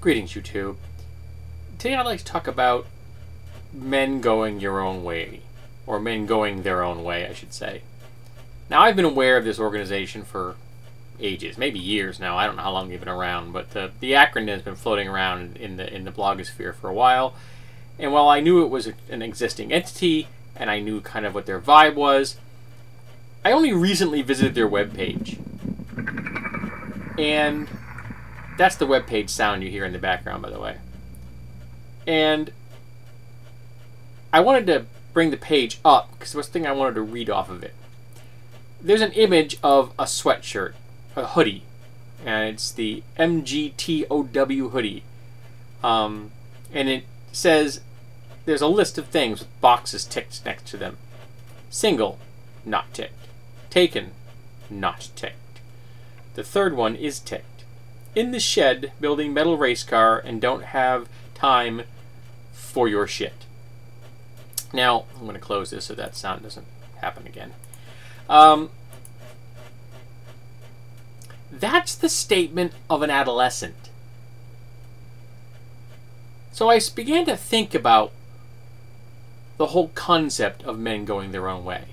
Greetings, YouTube. Today I'd like to talk about men going your own way. Or men going their own way, I should say. Now, I've been aware of this organization for ages, maybe years now. I don't know how long they've been around, but the acronym has been floating around in the blogosphere for a while. And while I knew it was an existing entity, and I knew kind of what their vibe was, I only recently visited their webpage. And that's the webpage sound you hear in the background, by the way. And I wanted to bring the page up because there was something I wanted to read off of it. There's an image of a sweatshirt, a hoodie, and it's the MGTOW hoodie. And it says there's a list of things with boxes ticked next to them. Single, not ticked. Taken, not ticked. The third one is ticked. In the shed, building metal race car, and don't have time for your shit. Now, I'm going to close this so that sound doesn't happen again. That's the statement of an adolescent. So I began to think about the whole concept of men going their own way.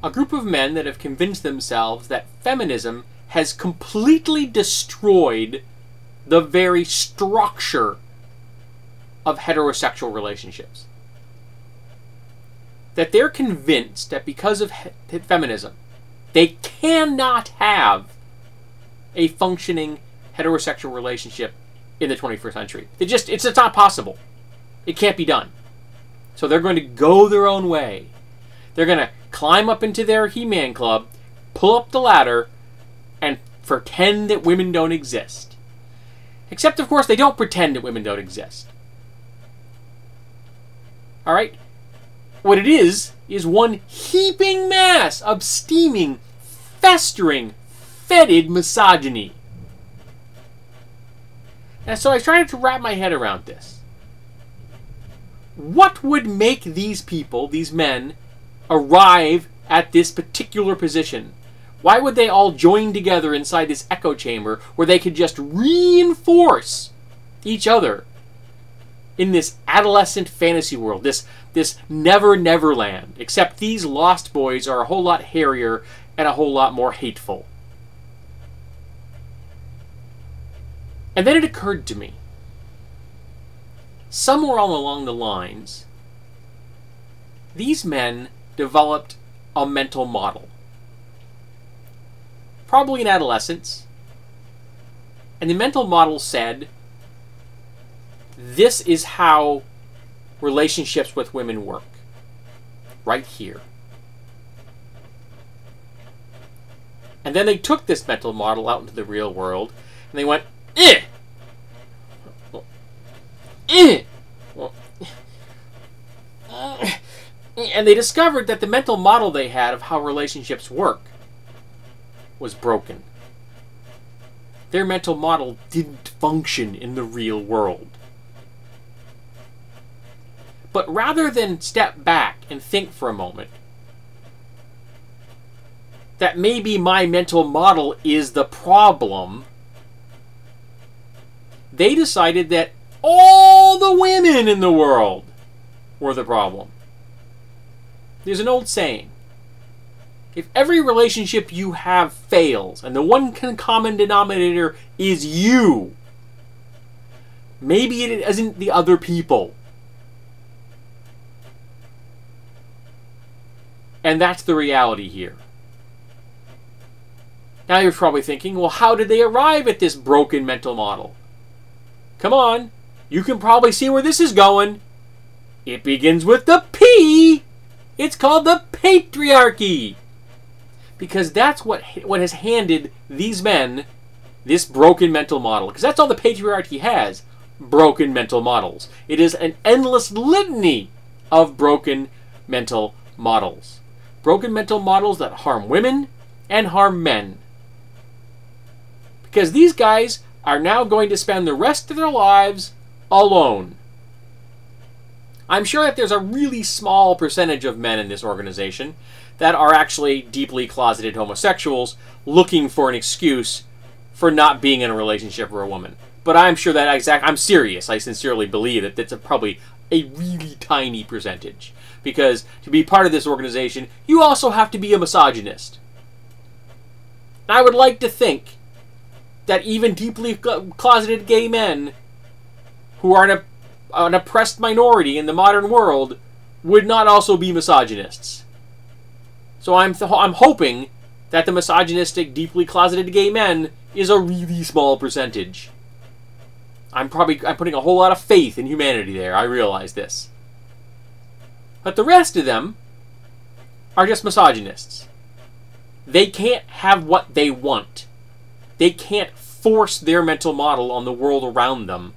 A group of men that have convinced themselves that feminism has completely destroyed the very structure of heterosexual relationships. That they're convinced that because of feminism, they cannot have a functioning heterosexual relationship in the 21st century. It's not possible. It can't be done. So they're going to go their own way. They're going to climb up into their He-Man club, pull up the ladder, and pretend that women don't exist. Except, of course, they don't pretend that women don't exist. Alright? What it is one heaping mass of steaming, festering, fetid misogyny. And so I tried to wrap my head around this. What would make these people, these men, arrive at this particular position? Why would they all join together inside this echo chamber where they could just reinforce each other in this adolescent fantasy world, this never land, except these lost boys are a whole lot hairier and a whole lot more hateful? And then it occurred to me, somewhere along the lines, these men developed a mental model. Probably in adolescence. And the mental model said, this is how relationships with women work. Right here. And then they took this mental model out into the real world, and they went, eh! Eh! And they discovered that the mental model they had of how relationships work was broken. Their mental model didn't function in the real world. But rather than step back and think for a moment that maybe my mental model is the problem, they decided that all the women in the world were the problem. There's an old saying. If every relationship you have fails, and the one common denominator is you, maybe it isn't the other people. And that's the reality here. Now you're probably thinking, well, how did they arrive at this broken mental model? Come on, you can probably see where this is going. It begins with the P. It's called the patriarchy. Because that's what has handed these men this broken mental model. Because that's all the patriarchy has. Broken mental models. It is an endless litany of broken mental models. Broken mental models that harm women and harm men. Because these guys are now going to spend the rest of their lives alone. I'm sure that there's a really small percentage of men in this organization that are actually deeply closeted homosexuals looking for an excuse for not being in a relationship with a woman. But I'm sure that I'm serious. I sincerely believe that that's probably a really tiny percentage. Because to be part of this organization, you also have to be a misogynist. I would like to think that even deeply closeted gay men who are an oppressed minority in the modern world would not also be misogynists. So I'm hoping that the misogynistic, deeply closeted gay men is a really small percentage. I'm putting a whole lot of faith in humanity there. I realize this. But the rest of them are just misogynists. They can't have what they want. They can't force their mental model on the world around them.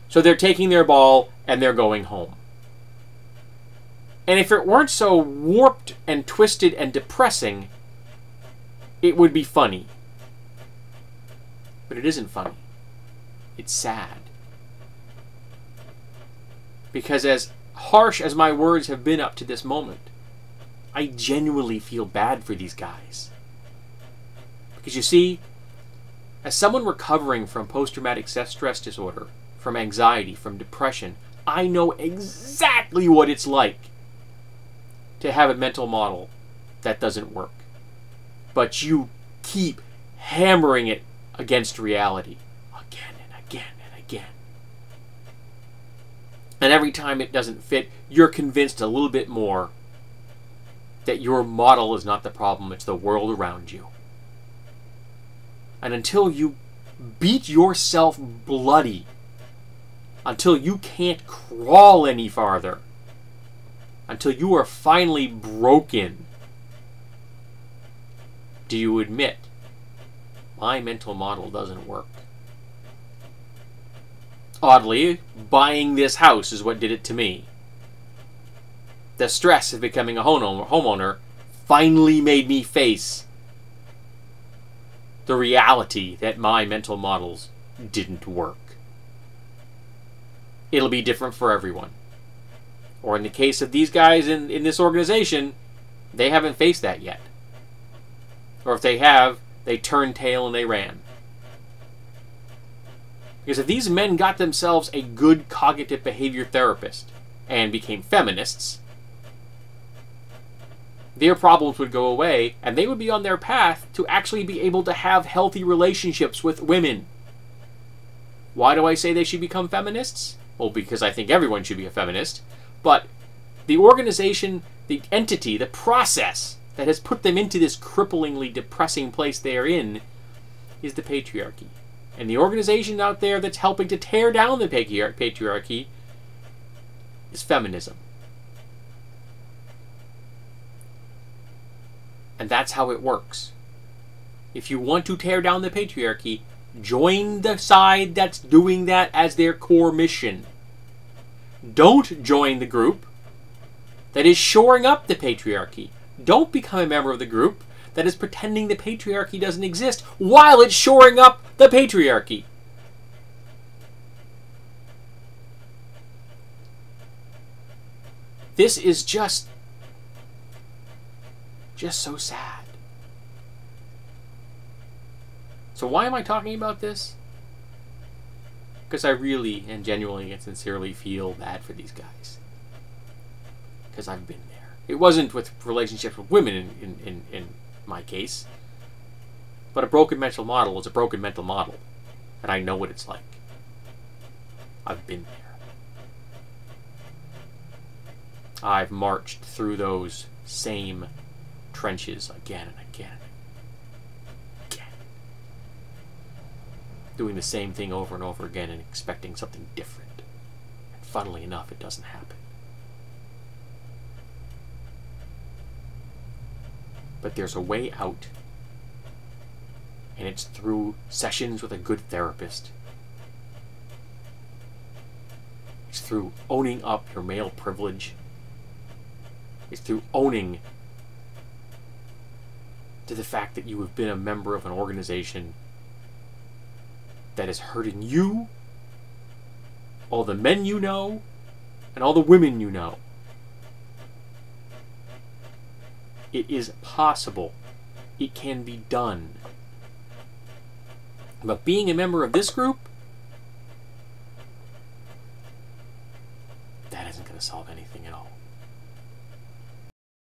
So they're taking their ball and they're going home. And if it weren't so warped and twisted and depressing, it would be funny. But it isn't funny. It's sad. Because as harsh as my words have been up to this moment, I genuinely feel bad for these guys. Because you see, as someone recovering from post-traumatic stress disorder, from anxiety, from depression, I know exactly what it's like to have a mental model that doesn't work. But you keep hammering it against reality again and again and again. And every time it doesn't fit, you're convinced a little bit more that your model is not the problem, it's the world around you. And until you beat yourself bloody, until you can't crawl any farther, until you are finally broken, do you admit, my mental model doesn't work? Oddly, buying this house is what did it to me. The stress of becoming a homeowner finally made me face the reality that my mental models didn't work. It'll be different for everyone. Or in the case of these guys in this organization, they haven't faced that yet. Or if they have, they turned tail and they ran. Because if these men got themselves a good cognitive behavior therapist and became feminists, their problems would go away and they would be on their path to actually be able to have healthy relationships with women. Why do I say they should become feminists? Well, because I think everyone should be a feminist. But the organization, the entity, the process that has put them into this cripplingly depressing place they are in is the patriarchy. And the organization out there that's helping to tear down the patriarchy is feminism. And that's how it works. If you want to tear down the patriarchy, join the side that's doing that as their core mission. Don't join the group that is shoring up the patriarchy. Don't become a member of the group that is pretending the patriarchy doesn't exist while it's shoring up the patriarchy. This is just so sad. So why am I talking about this? Because I really and genuinely and sincerely feel bad for these guys. Because I've been there. It wasn't with relationships with women in my case. But a broken mental model is a broken mental model. And I know what it's like. I've been there. I've marched through those same trenches again and again and again. Doing the same thing over and over again and expecting something different. And funnily enough, it doesn't happen. But there's a way out. And it's through sessions with a good therapist. It's through owning up your male privilege. It's through owning to the fact that you have been a member of an organization that is hurting you, all the men you know, and all the women you know. It is possible. It can be done. But being a member of this group, that isn't going to solve anything at all.